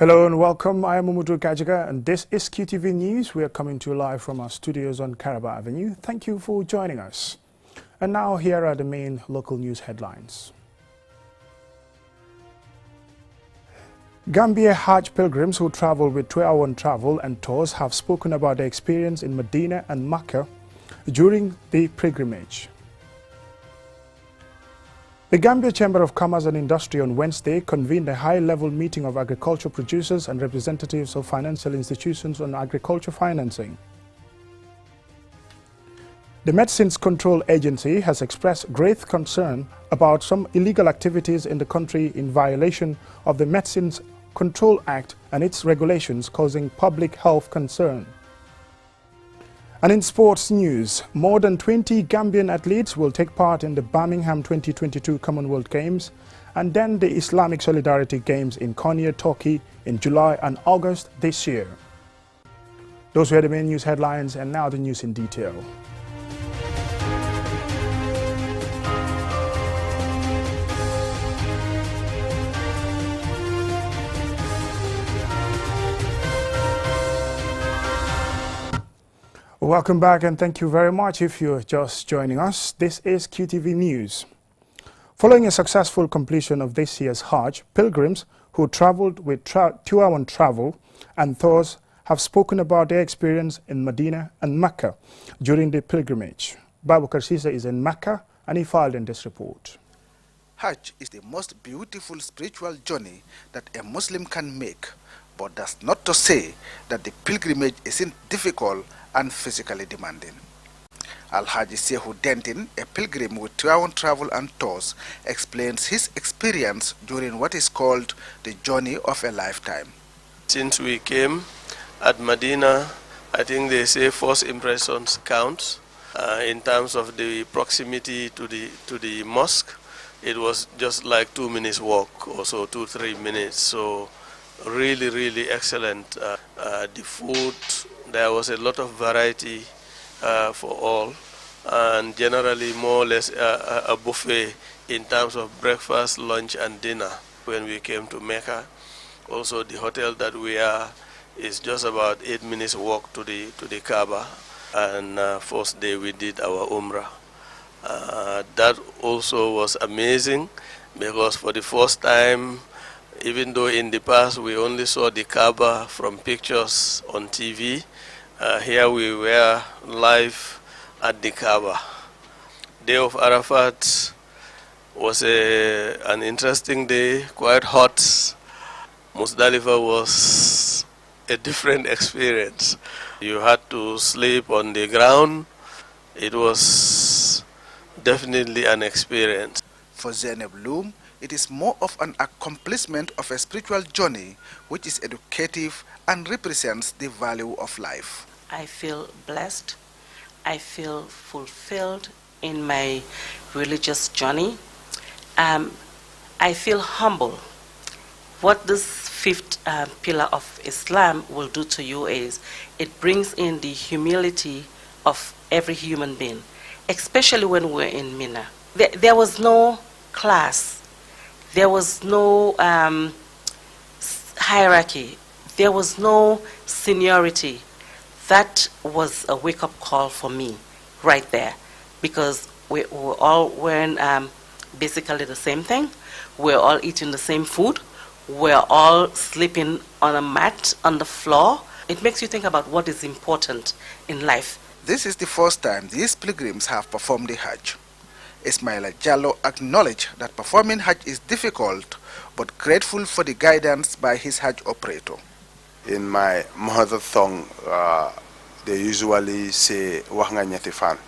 Hello and welcome. I am Umudu Kajiga and this is QTV News. We are coming to you live from our studios on Caraba Avenue. Thank you for joining us. And now here are the main local news headlines. Gambia Hajj pilgrims who travel with 2-hour travel and tours have spoken about their experience in Medina and Mecca during the pilgrimage. The Gambia Chamber of Commerce and Industry on Wednesday convened a high-level meeting of agriculture producers and representatives of financial institutions on agriculture financing. The Medicines Control Agency has expressed great concern about some illegal activities in the country in violation of the Medicines Control Act and its regulations, causing public health concern. And in sports news, more than 20 Gambian athletes will take part in the Birmingham 2022 Commonwealth Games and then the Islamic Solidarity Games in Konya, Turkey in July and August this year. Those were the main news headlines, and now the news in detail. Welcome back and thank you very much if you're just joining us. This is QTV News. Following a successful completion of this year's Hajj, pilgrims who traveled with 2-hour travel and tours have spoken about their experience in Medina and Mecca during the pilgrimage. Babu Karsisa is in Mecca and he filed in this report. Hajj is the most beautiful spiritual journey that a Muslim can make, but that's not to say that the pilgrimage isn't difficult and physically demanding. Al-Haji Sehu Dentin, a pilgrim with 2-hour travel and tours, explains his experience during what is called the journey of a lifetime. Since we came at Medina, I think they say first impressions count. In terms of the proximity to the mosque, it was just like 2 minutes walk or so, 2-3 minutes. So really excellent. The food, there was a lot of variety for all, and generally more or less a buffet in terms of breakfast, lunch and dinner when we came to Mecca. Also the hotel that we are is just about 8 minutes walk to the Kaaba, and first day we did our Umrah. That also was amazing because for the first time, even though in the past we only saw the Kaaba from pictures on TV, here we were live at the Kaaba. Day of Arafat was an interesting day, quite hot. Muzdalifah was a different experience. You had to sleep on the ground. It was definitely an experience. For Zainab Loom, it is more of an accomplishment of a spiritual journey which is educative and represents the value of life. I feel blessed. I feel fulfilled in my religious journey. I feel humble. What this fifth pillar of Islam will do to you is it brings in the humility of every human being, especially when we're in Mina. There was no class. There was no hierarchy. There was no seniority. That was a wake-up call for me right there, because we're all wearing basically the same thing. We're all eating the same food. We're all sleeping on a mat on the floor. It makes you think about what is important in life. This is the first time these pilgrims have performed the Hajj. Ismaila Jallo acknowledged that performing Hajj is difficult, but grateful for the guidance by his Hajj operator. In my mother tongue, they usually say Wahanga Nyati Fan.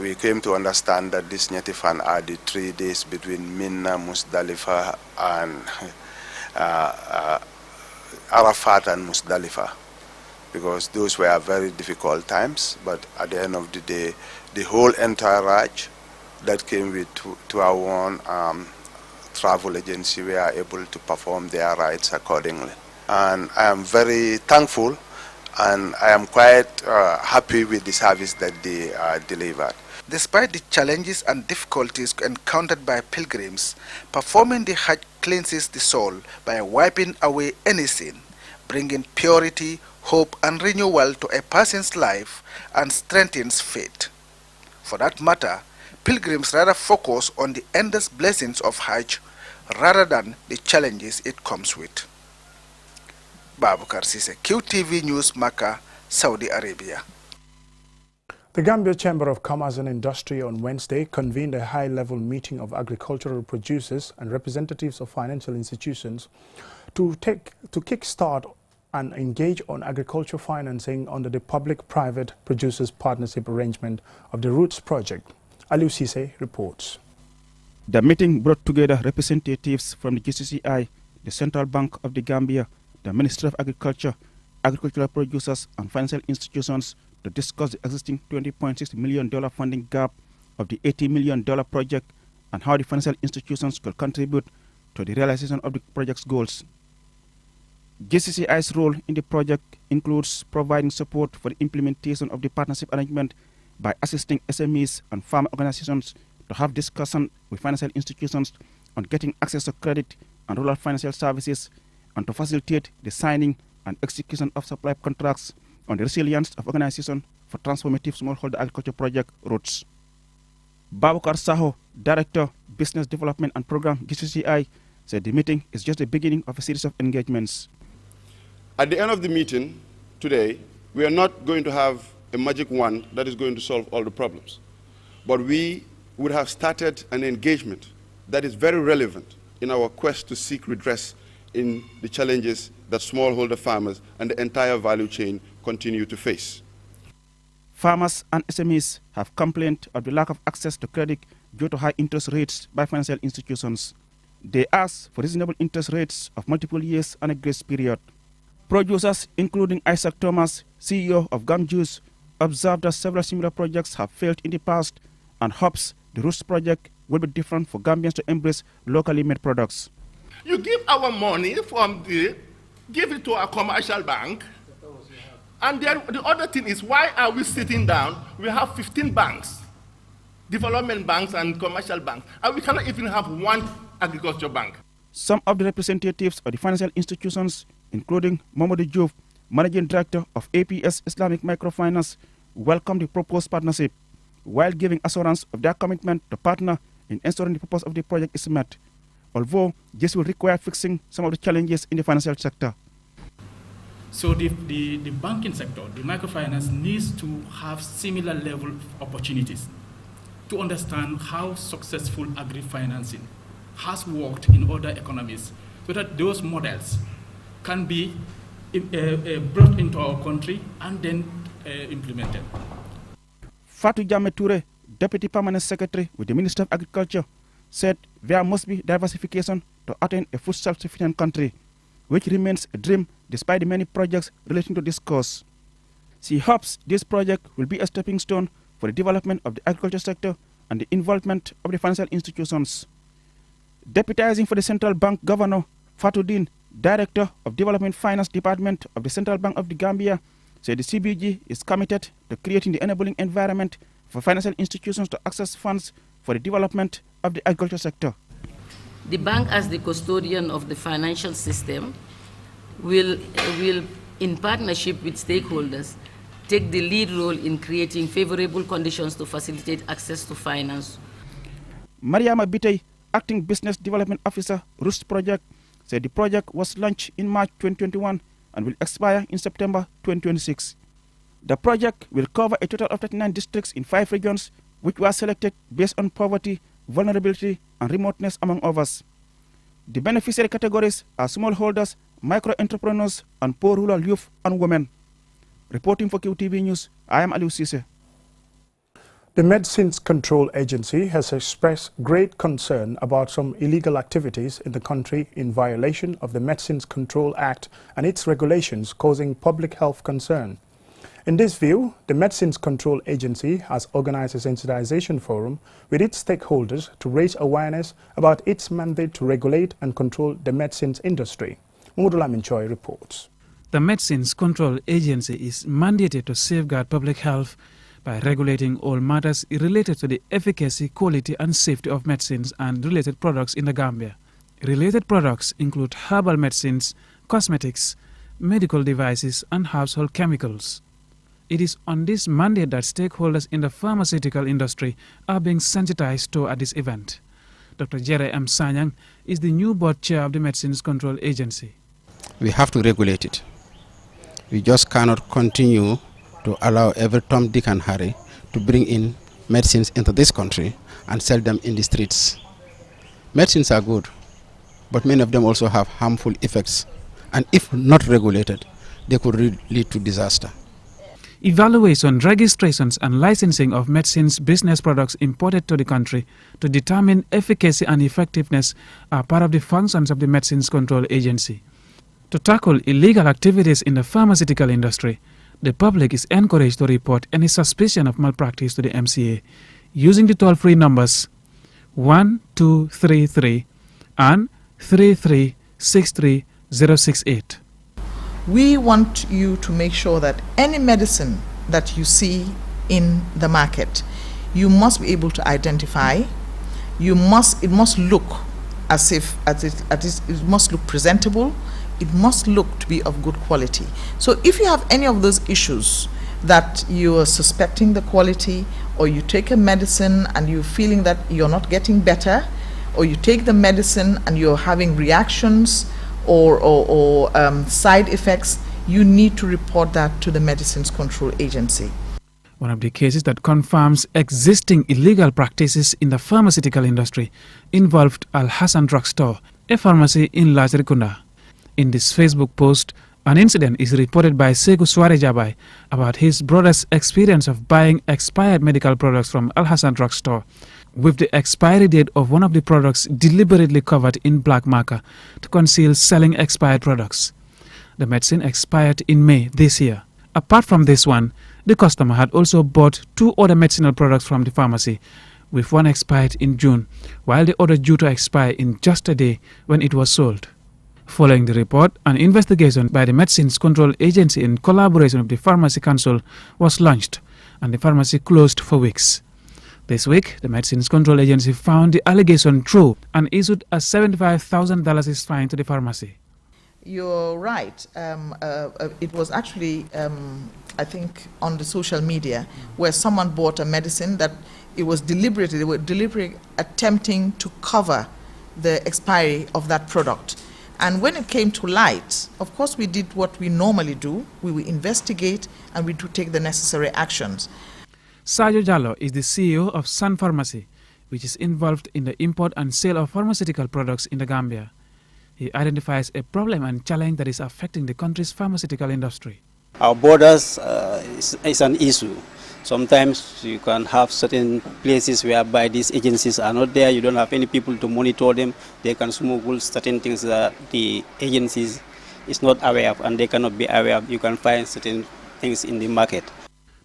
We came to understand that this Nyati Fan are the 3 days between Mina, Muzdalifah, and Arafat and Muzdalifah, because those were very difficult times. But at the end of the day, the whole entire Hajj that came with to our own travel agency, we are able to perform their rites accordingly. And I am very thankful, and I am quite happy with the service that they delivered. Despite the challenges and difficulties encountered by pilgrims, performing the Hajj cleanses the soul by wiping away any sin, bringing purity, hope, and renewal to a person's life and strengthens faith. For that matter, pilgrims rather focus on the endless blessings of Hajj rather than the challenges it comes with. Babukar Sise, QTV News, Makkah, Saudi Arabia. The Gambia Chamber of Commerce and Industry on Wednesday convened a high-level meeting of agricultural producers and representatives of financial institutions to kickstart and engage on agriculture financing under the Public-Private Producers Partnership Arrangement of the Roots Project. Aliu Sise reports. The meeting brought together representatives from the GCCI, the Central Bank of the Gambia, the Ministry of Agriculture, agricultural producers and financial institutions to discuss the existing $20.6 million funding gap of the $80 million project and how the financial institutions could contribute to the realization of the project's goals. GCCI's role in the project includes providing support for the implementation of the partnership arrangement by assisting SMEs and farm organizations to have discussion with financial institutions on getting access to credit and rural financial services, and to facilitate the signing and execution of supply contracts on the resilience of organizations for transformative smallholder agriculture project Roots. Babukar Saho, Director, Business Development and Program, GCCI, said the meeting is just the beginning of a series of engagements. At the end of the meeting today, we are not going to have a magic wand that is going to solve all the problems, but we would have started an engagement that is very relevant in our quest to seek redress in the challenges that smallholder farmers and the entire value chain continue to face. Farmers and SMEs have complained of the lack of access to credit due to high interest rates by financial institutions. They ask for reasonable interest rates of multiple years and a grace period. Producers, including Isaac Thomas, CEO of Gum Juice, observed that several similar projects have failed in the past and hopes the Roots project will be different for Gambians to embrace locally made products. You give our money give it to a commercial bank, and then the other thing is, why are we sitting down? We have 15 banks, development banks and commercial banks, and we cannot even have one agriculture bank. Some of the representatives of the financial institutions, including Mamadou Diouf, Managing Director of APS Islamic Microfinance, welcomed the proposed partnership, while giving assurance of their commitment to partner in ensuring the purpose of the project is met, although this will require fixing some of the challenges in the financial sector. So the banking sector, the microfinance, needs to have similar level opportunities to understand how successful agri-financing has worked in other economies, so that those models can be brought into our country and then implemented. Fatou Jammeh Touré, Deputy Permanent Secretary with the Ministry of Agriculture, said there must be diversification to attain a food self-sufficient country, which remains a dream despite the many projects relating to this cause. She hopes this project will be a stepping stone for the development of the agriculture sector and the involvement of the financial institutions. Deputizing for the Central Bank Governor, Fatou Din, Director of Development Finance Department of the Central Bank of the Gambia, said the CBG is committed to creating the enabling environment for financial institutions to access funds for the development of the agriculture sector. The bank, as the custodian of the financial system, will in partnership with stakeholders, take the lead role in creating favorable conditions to facilitate access to finance. Mariama Bitey, Acting Business Development Officer, Roots Project, said the project was launched in March 2021 and will expire in September 2026. The project will cover a total of 39 districts in 5 regions, which were selected based on poverty, vulnerability, and remoteness, among others. The beneficiary categories are smallholders, micro-entrepreneurs, and poor rural youth and women. Reporting for QTV News, I am Aliu Sise. The Medicines Control Agency has expressed great concern about some illegal activities in the country in violation of the Medicines Control Act and its regulations, causing public health concern. In this view, the Medicines Control Agency has organized a sensitization forum with its stakeholders to raise awareness about its mandate to regulate and control the medicines industry. Mudula Minchoy reports. The Medicines Control Agency is mandated to safeguard public health by regulating all matters related to the efficacy, quality and safety of medicines and related products in the Gambia. Related products include herbal medicines, cosmetics, medical devices, and household chemicals. It is on this mandate that stakeholders in the pharmaceutical industry are being sensitized to at this event. Dr. Jere M. Sanyang is the new board chair of the Medicines Control Agency. We have to regulate it. We just cannot continue to allow every Tom, Dick and Harry to bring in medicines into this country and sell them in the streets. Medicines are good, but many of them also have harmful effects, and if not regulated, they could lead to disaster. Evaluation, registrations and licensing of medicines business products imported to the country to determine efficacy and effectiveness are part of the functions of the Medicines Control Agency. To tackle illegal activities in the pharmaceutical industry, the public is encouraged to report any suspicion of malpractice to the MCA using the toll-free numbers 1233 and 3363068. We want you to make sure that any medicine that you see in the market, you must be able to identify. It must look as if it must look presentable. It must look to be of good quality. So if you have any of those issues that you are suspecting the quality, or you take a medicine and you're feeling that you're not getting better, or you take the medicine and you're having reactions or side effects, you need to report that to the Medicines Control Agency. One of the cases that confirms existing illegal practices in the pharmaceutical industry involved Al Hassan Drugstore, a pharmacy in Lazarikunda. In this Facebook post, an incident is reported by Segu Sware Jabai about his brother's experience of buying expired medical products from Al Hassan Drugstore, with the expiry date of one of the products deliberately covered in black marker to conceal selling expired products. The medicine expired in May this year. Apart from this one, the customer had also bought 2 other medicinal products from the pharmacy, with one expired in June, while the other due to expire in just a day when it was sold. Following the report, an investigation by the Medicines Control Agency in collaboration with the Pharmacy Council was launched, and the pharmacy closed for weeks. This week, the Medicines Control Agency found the allegation true and issued a $75,000 fine to the pharmacy. You're right. It was actually, I think, on the social media where someone bought a medicine that they were deliberately attempting to cover the expiry of that product. And when it came to light, of course, we did what we normally do. We will investigate and we do take the necessary actions. Sajo Jallo is the CEO of Sun Pharmacy, which is involved in the import and sale of pharmaceutical products in the Gambia. He identifies a problem and challenge that is affecting the country's pharmaceutical industry. Our borders is an issue. Sometimes you can have certain places whereby these agencies are not there. You don't have any people to monitor them. They can smuggle certain things that the agencies is not aware of, and they cannot be aware of. You can find certain things in the market.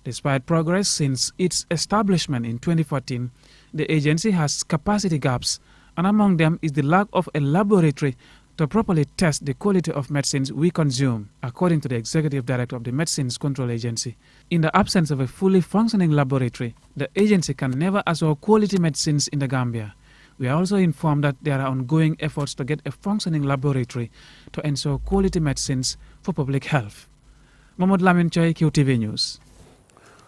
Despite progress since its establishment in 2014, the agency has capacity gaps, and among them is the lack of a laboratory to properly test the quality of medicines we consume, according to the Executive Director of the Medicines Control Agency. In the absence of a fully functioning laboratory, the agency can never assure quality medicines in the Gambia. We are also informed that there are ongoing efforts to get a functioning laboratory to ensure quality medicines for public health. Mohamed Lamin Choi, QTV News.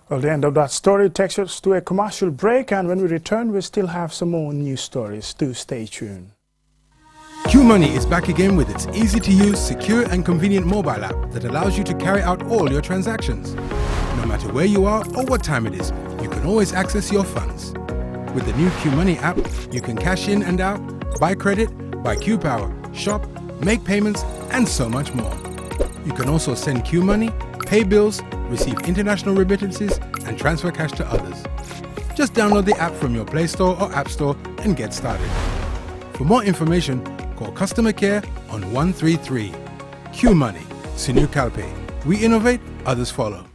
Well, the end of that story takes us to a commercial break, and when we return, we still have some more news stories. Do stay tuned. QMoney is back again with its easy-to-use, secure and convenient mobile app that allows you to carry out all your transactions. No matter where you are or what time it is, you can always access your funds. With the new QMoney app, you can cash in and out, buy credit, buy QPower, shop, make payments, and so much more. You can also send QMoney, pay bills, receive international remittances, and transfer cash to others. Just download the app from your Play Store or App Store and get started. For more information, call customer care on 133. QMoney, Sinu Kalpe. We innovate, others follow.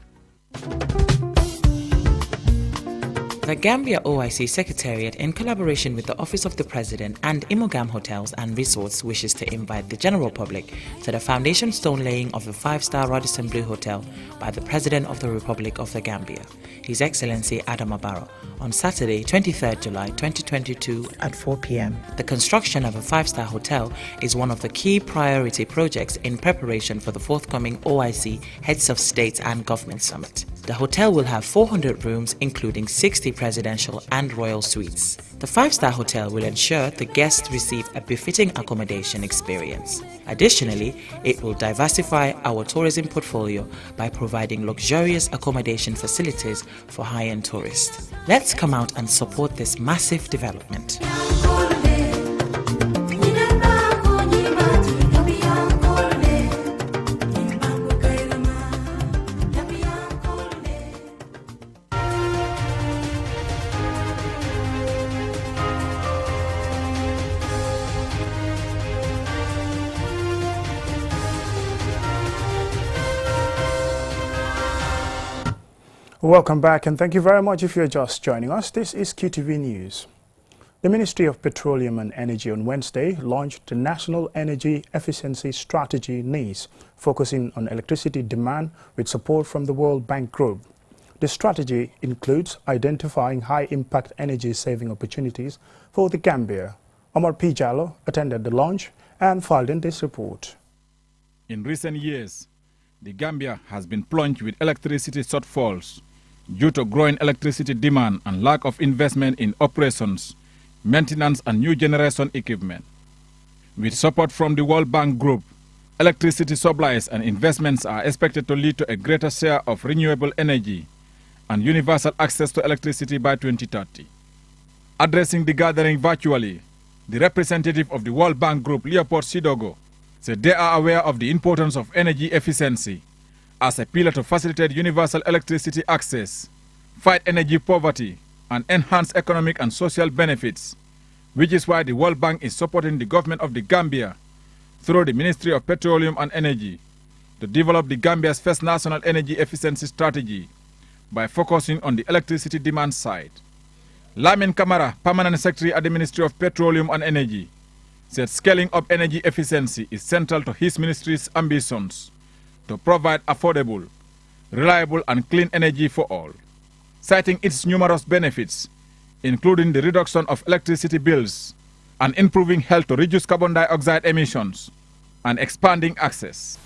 The Gambia OIC Secretariat, in collaboration with the Office of the President and Imogam Hotels and Resorts, wishes to invite the general public to the foundation stone laying of the 5-star Radisson Blu Hotel by the President of the Republic of the Gambia, His Excellency Adama Barrow, on Saturday, 23rd July 2022 at 4 p.m. The construction of a 5-star hotel is one of the key priority projects in preparation for the forthcoming OIC Heads of State and Government Summit. The hotel will have 400 rooms, including 60 presidential and royal suites. The 5-star hotel will ensure the guests receive a befitting accommodation experience. Additionally, it will diversify our tourism portfolio by providing luxurious accommodation facilities for high-end tourists. Let's come out and support this massive development. Welcome back, and thank you very much if you're just joining us. This is QTV News. The Ministry of Petroleum and Energy on Wednesday launched the National Energy Efficiency Strategy NEES, focusing on electricity demand with support from the World Bank Group. The strategy includes identifying high-impact energy-saving opportunities for the Gambia. Omar P. Jallo attended the launch and filed in this report. In recent years, the Gambia has been plunged with electricity shortfalls due to growing electricity demand and lack of investment in operations, maintenance and new generation equipment. With support from the World Bank Group, electricity supplies and investments are expected to lead to a greater share of renewable energy and universal access to electricity by 2030. Addressing the gathering virtually, the representative of the World Bank Group, Leopold Sidogo, said they are aware of the importance of energy efficiency as a pillar to facilitate universal electricity access, fight energy poverty, and enhance economic and social benefits, which is why the World Bank is supporting the government of the Gambia through the Ministry of Petroleum and Energy to develop the Gambia's first national energy efficiency strategy by focusing on the electricity demand side. Lamin Kamara, Permanent Secretary at the Ministry of Petroleum and Energy, said scaling up energy efficiency is central to his ministry's ambitions to provide affordable, reliable and clean energy for all, citing its numerous benefits, including the reduction of electricity bills and improving health to reduce carbon dioxide emissions and expanding access.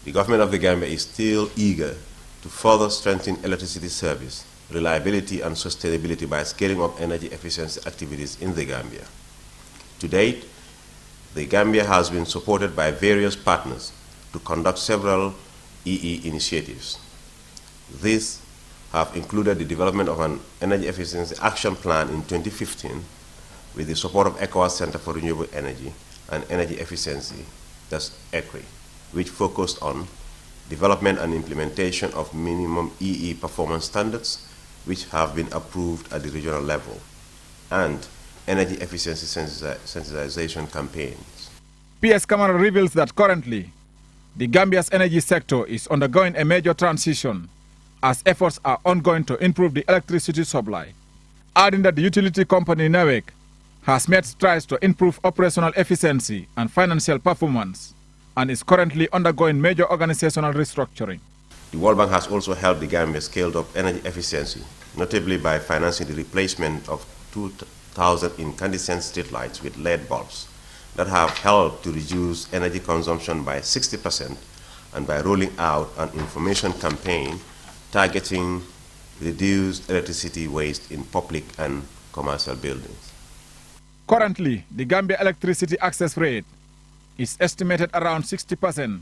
The government of the Gambia is still eager to further strengthen electricity service, reliability and sustainability by scaling up energy efficiency activities in the Gambia. To date, the Gambia has been supported by various partners to conduct several EE initiatives. These have included the development of an energy efficiency action plan in 2015 with the support of ECOWAS Center for Renewable Energy and Energy Efficiency, that's ECRE, which focused on development and implementation of minimum EE performance standards which have been approved at the regional level, and energy efficiency sensitization campaigns. PS Kamara reveals that currently, the Gambia's energy sector is undergoing a major transition as efforts are ongoing to improve the electricity supply, adding that the utility company NEWEC has made strides to improve operational efficiency and financial performance and is currently undergoing major organizational restructuring. The World Bank has also helped the Gambia scale up energy efficiency, notably by financing the replacement of 2,000 incandescent streetlights with LED bulbs that have helped to reduce energy consumption by 60% and by rolling out an information campaign targeting reduced electricity waste in public and commercial buildings. Currently, the Gambia electricity access rate is estimated around 60%,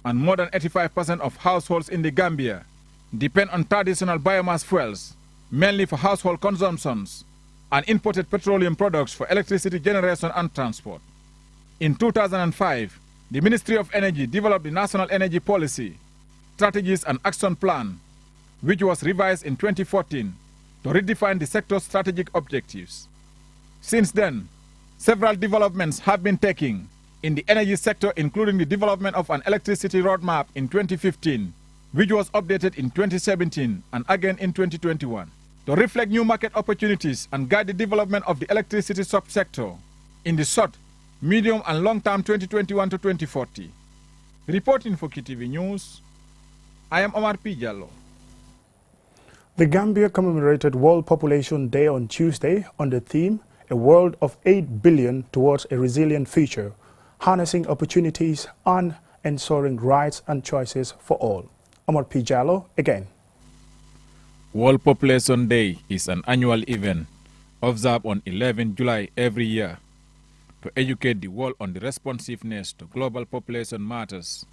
and more than 85% of households in the Gambia depend on traditional biomass fuels, mainly for household consumptions, and imported petroleum products for electricity generation and transport. In 2005, the Ministry of Energy developed the National Energy Policy, Strategies and Action Plan, which was revised in 2014 to redefine the sector's strategic objectives. Since then, several developments have been taken in the energy sector, including the development of an electricity roadmap in 2015, which was updated in 2017 and again in 2021. to reflect new market opportunities and guide the development of the electricity subsector in the short, medium and long-term 2021 to 2040. Reporting for KTV News, I am Omar P. Jallo. The Gambia commemorated World Population Day on Tuesday on the theme, A World of 8 Billion Towards a Resilient Future, Harnessing Opportunities and Ensuring Rights and Choices for All. Omar P. Jallo again. World Population Day is an annual event observed on 11 July every year to educate the world on the responsiveness to global population matters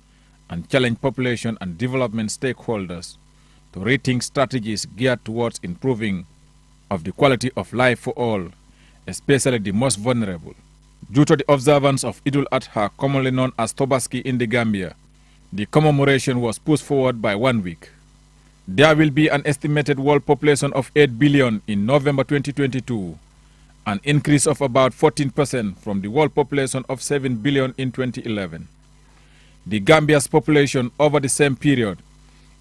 and challenge population and development stakeholders to rethink strategies geared towards improving of the quality of life for all, especially the most vulnerable. Due to the observance of Eid al-Adha, commonly known as Tobaski in the Gambia, the commemoration was pushed forward by 1 week. There will be an estimated world population of 8 billion in November 2022, an increase of about 14% from the world population of 7 billion in 2011. The Gambia's population over the same period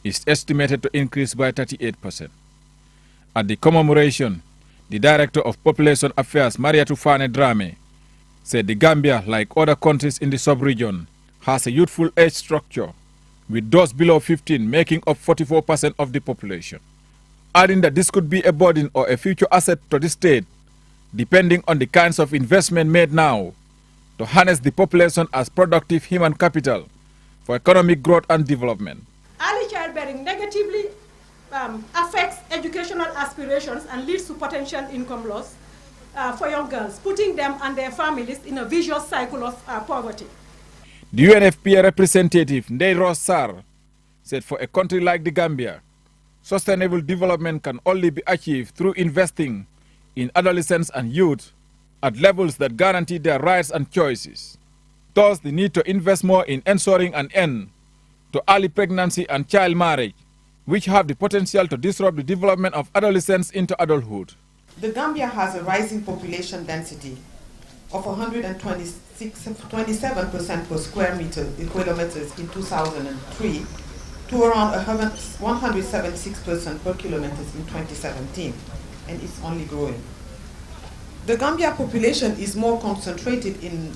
is estimated to increase by 38%. At the commemoration, the Director of Population Affairs, Maria Tufane Drame, said the Gambia, like other countries in the sub-region, has a youthful age structure, with those below 15 making up 44% of the population, adding that this could be a burden or a future asset to the state, depending on the kinds of investment made now to harness the population as productive human capital for economic growth and development. Early childbearing negatively affects educational aspirations and leads to potential income loss for young girls, putting them and their families in a vicious cycle of poverty. The UNFPA representative, Ndeye Rose Sarr, said for a country like the Gambia, sustainable development can only be achieved through investing in adolescents and youth at levels that guarantee their rights and choices. Thus, the need to invest more in ensuring an end to early pregnancy and child marriage, which have the potential to disrupt the development of adolescents into adulthood. The Gambia has a rising population density of 127% per square meter kilometers in 2003 to around 176% per kilometers in 2017, and it's only growing. The Gambia population is more concentrated in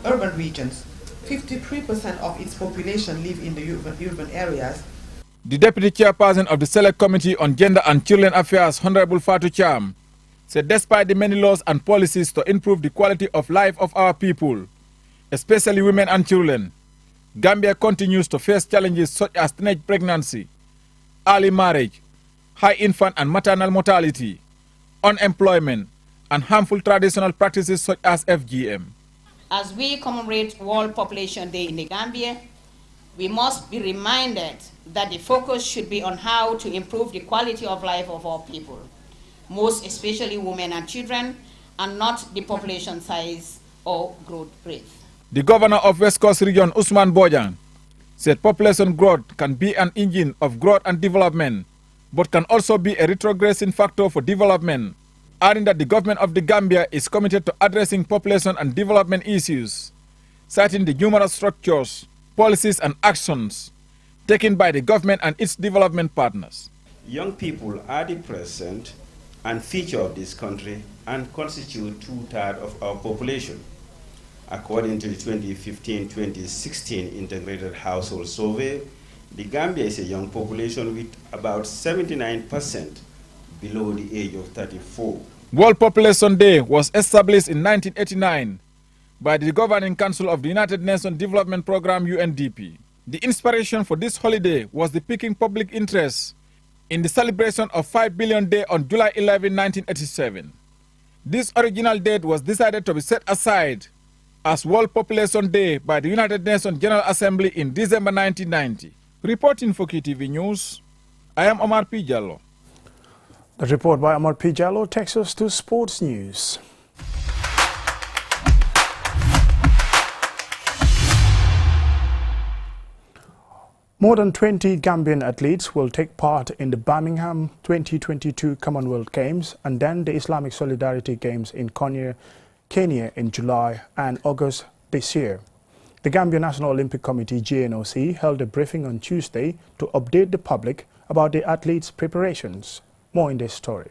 urban regions. 53% of its population live in the urban areas. The Deputy Chairperson of the Select Committee on Gender and Children Affairs, Honorable Fatou Cham, said despite the many laws and policies to improve the quality of life of our people, especially women and children, Gambia continues to face challenges such as teenage pregnancy, early marriage, high infant and maternal mortality, unemployment, and harmful traditional practices such as FGM. As we commemorate World Population Day in the Gambia, we must be reminded that the focus should be on how to improve the quality of life of our people, most especially women and children, and not the population size or growth rate. The governor of West Coast Region, Usman Bojang, said population growth can be an engine of growth and development, but can also be a retrogressing factor for development, adding that the government of the Gambia is committed to addressing population and development issues, citing the numerous structures, policies and actions taken by the government and its development partners. Young people are the present and future of this country and constitute 2/3 of our population. According to the 2015-2016 Integrated Household Survey, the Gambia is a young population with about 79% below the age of 34. World Population Day was established in 1989 by the Governing Council of the United Nations Development Programme, UNDP. The inspiration for this holiday was the piquing public interest in the celebration of 5 Billion Day on July 11, 1987. This original date was decided to be set aside as World Population Day by the United Nations General Assembly in December 1990. Reporting for KTV News, I am Omar P. Jallo. The report by Omar P. Jallo takes us to sports news. More than 20 Gambian athletes will take part in the Birmingham 2022 Commonwealth Games and then the Islamic Solidarity Games in Konya, Kenya in July and August this year. The Gambia National Olympic Committee GNOC held a briefing on Tuesday to update the public about the athletes' preparations. More in this story.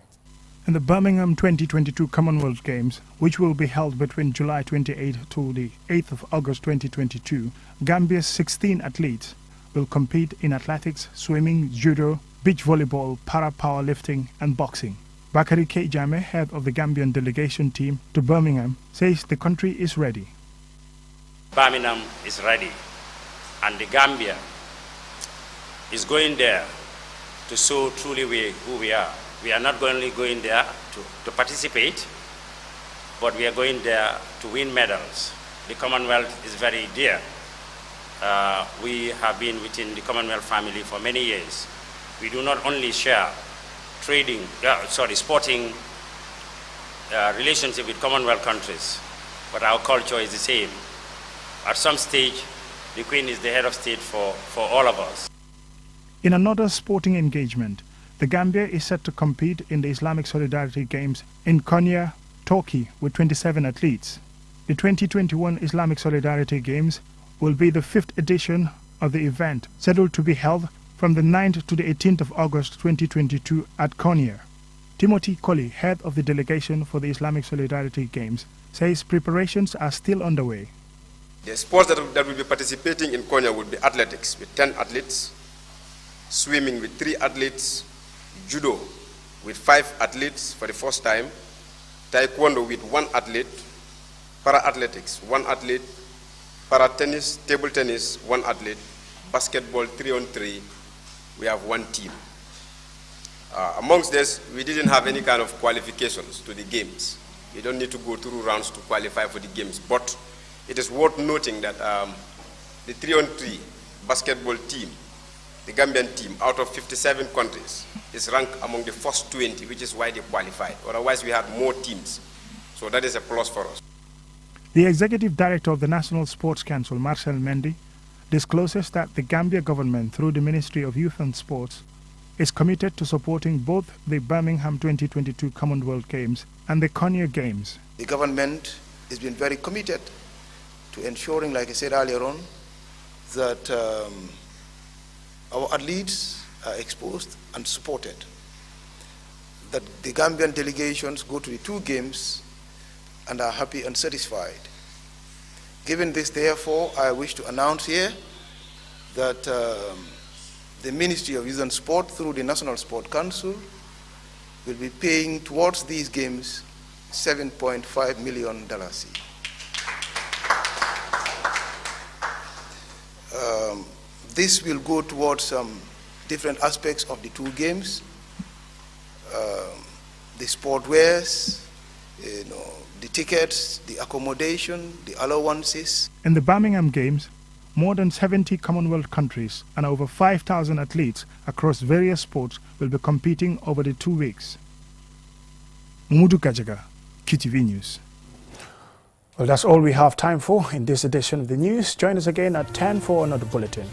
In the Birmingham 2022 Commonwealth Games, which will be held between July 28 to the 8th of August 2022, Gambia's 16 athletes will compete in athletics, swimming, judo, beach volleyball, para-powerlifting and boxing. Bakari K. Jame, head of the Gambian delegation team to Birmingham, says the country is ready. Birmingham is ready, and the Gambia is going there to show truly who we are. We are not only going there to participate, but we are going there to win medals. The Commonwealth is very dear. We have been within the Commonwealth family for many years. We do not only share sporting relationship with Commonwealth countries, but our culture is the same. At some stage, the Queen is the head of state for all of us. In another sporting engagement, the Gambia is set to compete in the Islamic Solidarity Games in Konya, Turkey, with 27 athletes. The 2021 Islamic Solidarity Games will be the 5th edition of the event, scheduled to be held from the 9th to the 18th of August 2022 at Konya. Timothy Colley, head of the delegation for the Islamic Solidarity Games, says preparations are still underway. The sports that will be participating in Konya will be athletics with 10 athletes, swimming with 3 athletes, judo with 5 athletes for the first time, taekwondo with 1 athlete, para-athletics 1 athlete, para-tennis, table tennis 1 athlete, basketball 3-on-3, we have 1 team. Amongst this, we didn't have any kind of qualifications to the games. You don't need to go through rounds to qualify for the games, but it is worth noting that the 3-on-3 basketball team, the Gambian team, out of 57 countries, is ranked among the first 20, which is why they qualified. Otherwise, we had more teams. So that is a plus for us. The Executive Director of the National Sports Council, Marcel Mendy, discloses that the Gambia government, through the Ministry of Youth and Sports, is committed to supporting both the Birmingham 2022 Commonwealth Games and the Konya Games. The government has been very committed to ensuring, like I said earlier on, that our athletes are exposed and supported, that the Gambian delegations go to the 2 games and are happy and satisfied. Given this, therefore, I wish to announce here that the Ministry of Youth and Sport, through the National Sport Council, will be paying towards these games $7.5 million. This will go towards some different aspects of the 2 games, the sport wares, the tickets, the accommodation, the allowances. In the Birmingham Games, more than 70 Commonwealth countries and over 5,000 athletes across various sports will be competing over the 2 weeks. Mudu Kajaga, QTV News. Well, that's all we have time for in this edition of the news. Join us again at 10 for another bulletin.